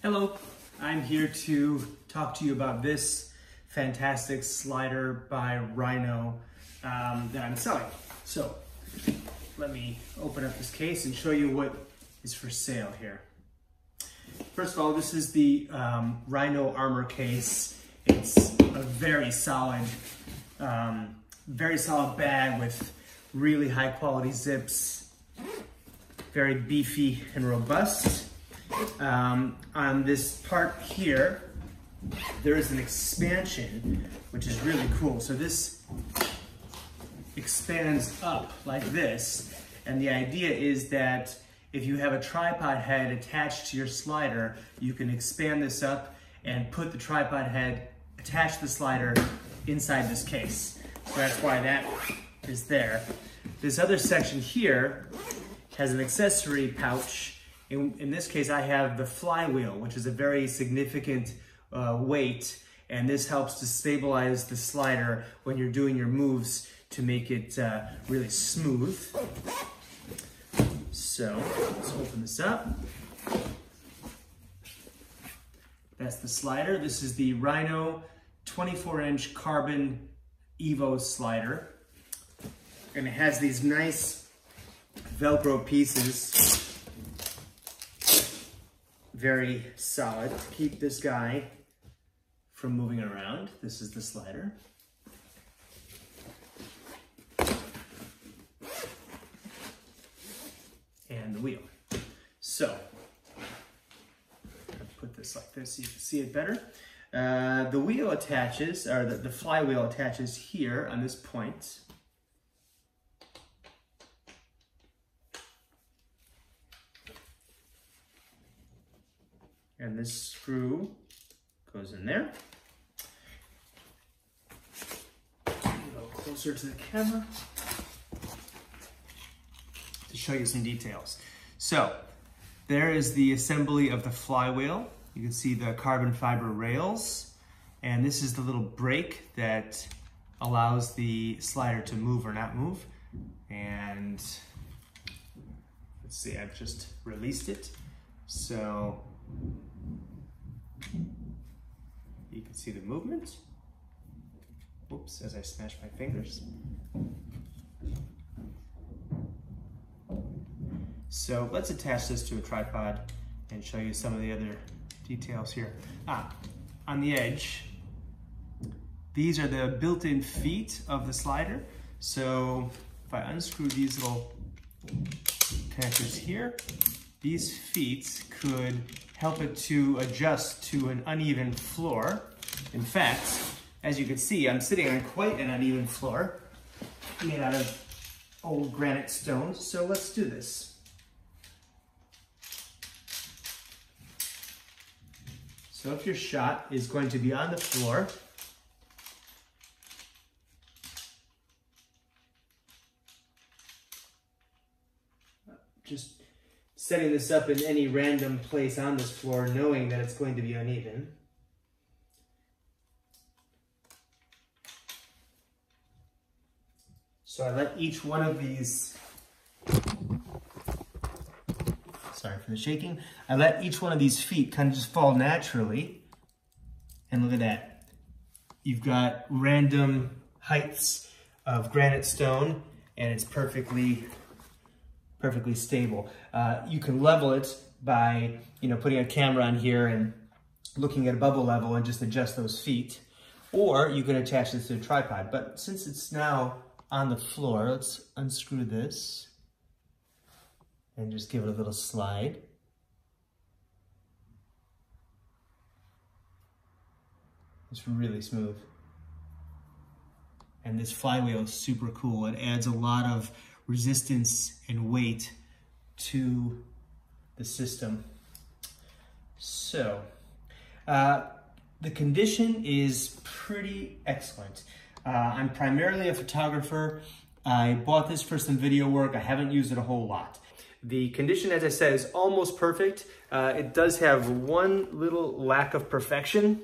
Hello, I'm here to talk to you about this fantastic slider by Rhino that I'm selling. So let me open up this case and show you what is for sale here. First of all, this is the Rhino armor case. It's a very solid bag with really high quality zips, very beefy and robust. On this part here, there is an expansion, which is really cool. So this expands up like this, and the idea is that if you have a tripod head attached to your slider, you can expand this up and put the tripod head, attach the slider inside this case. So that's why that is there. This other section here has an accessory pouch. In this case, I have the Flywheel, which is a very significant weight, and this helps to stabilize the slider when you're doing your moves to make it really smooth. So let's open this up. That's the slider. This is the Rhino 24-inch carbon Evo slider, and it has these nice Velcro pieces. Very solid to keep this guy from moving around. This is the slider. And the wheel. So, I'll put this like this so you can see it better. The wheel attaches, or the flywheel attaches here on this point. And this screw goes in there. A little closer to the camera to show you some details. So there is the assembly of the flywheel. You can see the carbon fiber rails, and this is the little brake that allows the slider to move or not move. And let's see, I've just released it. So you can see the movement. Oops, as I smash my fingers. So let's attach this to a tripod and show you some of the other details here. On the edge, these are the built-in feet of the slider. So if I unscrew these little connectors here, these feet could help it to adjust to an uneven floor. In fact, as you can see, I'm sitting on quite an uneven floor made out of old granite stones. So let's do this. So if your shot is going to be on the floor, just setting this up in any random place on this floor, knowing that it's going to be uneven. So I let each one of these, sorry for the shaking, I let each one of these feet kind of just fall naturally. And look at that. You've got random heights of granite stone, and it's perfectly stable. You can level it by, putting a camera on here and looking at a bubble level and just adjust those feet. Or you can attach this to a tripod. But since it's now on the floor, let's unscrew this and just give it a little slide. It's really smooth. And this flywheel is super cool. It adds a lot of resistance and weight to the system. So, the condition is pretty excellent. I'm primarily a photographer. I bought this for some video work. I haven't used it a whole lot. The condition, as I said, is almost perfect. It does have one little lack of perfection.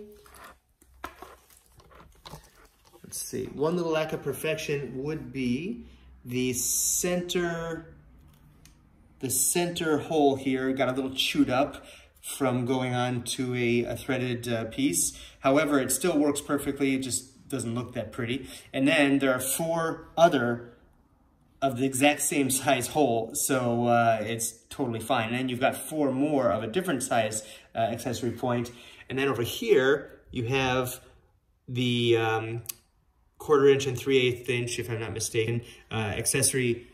Let's see, one little lack of perfection would be the center hole here got a little chewed up from going on to a threaded piece. However, it still works perfectly, it just doesn't look that pretty. And then there are 4 other of the exact same size hole, so it's totally fine. And then you've got 4 more of a different size accessory point. And then over here, you have the 1/4 inch and 3/8 inch, if I'm not mistaken, accessory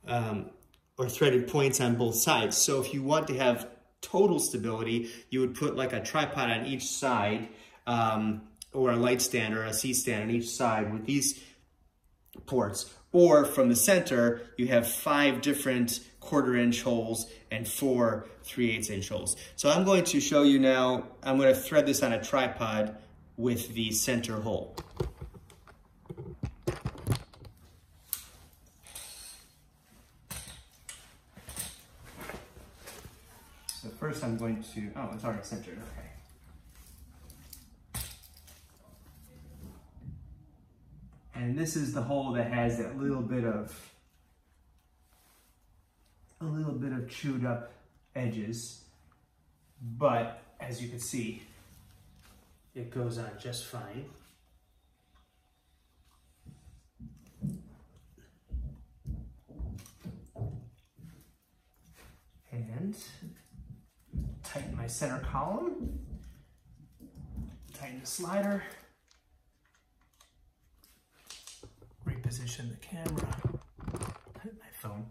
or threaded points on both sides. So if you want to have total stability, you would put like a tripod on each side, or a light stand or a C-stand on each side with these ports. Or from the center, you have 5 different 1/4 inch holes and 4 3/8 inch holes. So I'm going to show you now, I'm going to thread this on a tripod with the center hole. So first I'm going to, oh, it's already centered, okay. And this is the hole that has that little bit of chewed up edges, but as you can see, it goes on just fine. And tighten my center column, tighten the slider, reposition the camera, tighten my phone,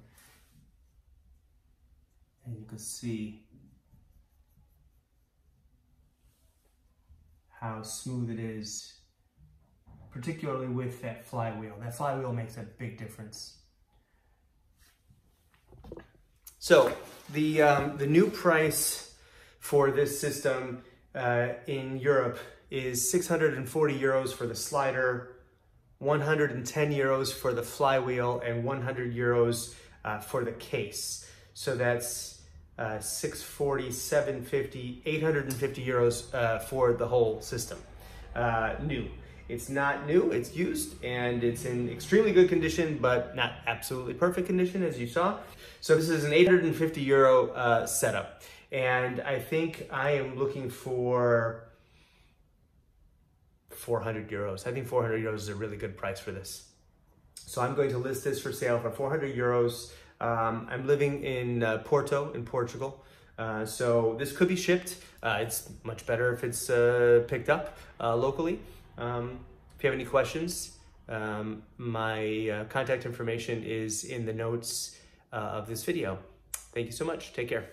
and you can see how smooth it is, particularly with that flywheel. That flywheel makes a big difference. So the new price for this system in Europe is 640 euros for the slider, 110 euros for the flywheel, and 100 euros for the case. So that's 640, 750, 850 euros for the whole system. New. It's not new, it's used, and it's in extremely good condition, but not absolutely perfect condition, as you saw. So this is an 850 euro setup. And I think I am looking for 400 euros. I think 400 euros is a really good price for this. So I'm going to list this for sale for 400 euros. I'm living in Porto, in Portugal. So this could be shipped. It's much better if it's picked up locally. If you have any questions, my contact information is in the notes of this video. Thank you so much. Take care.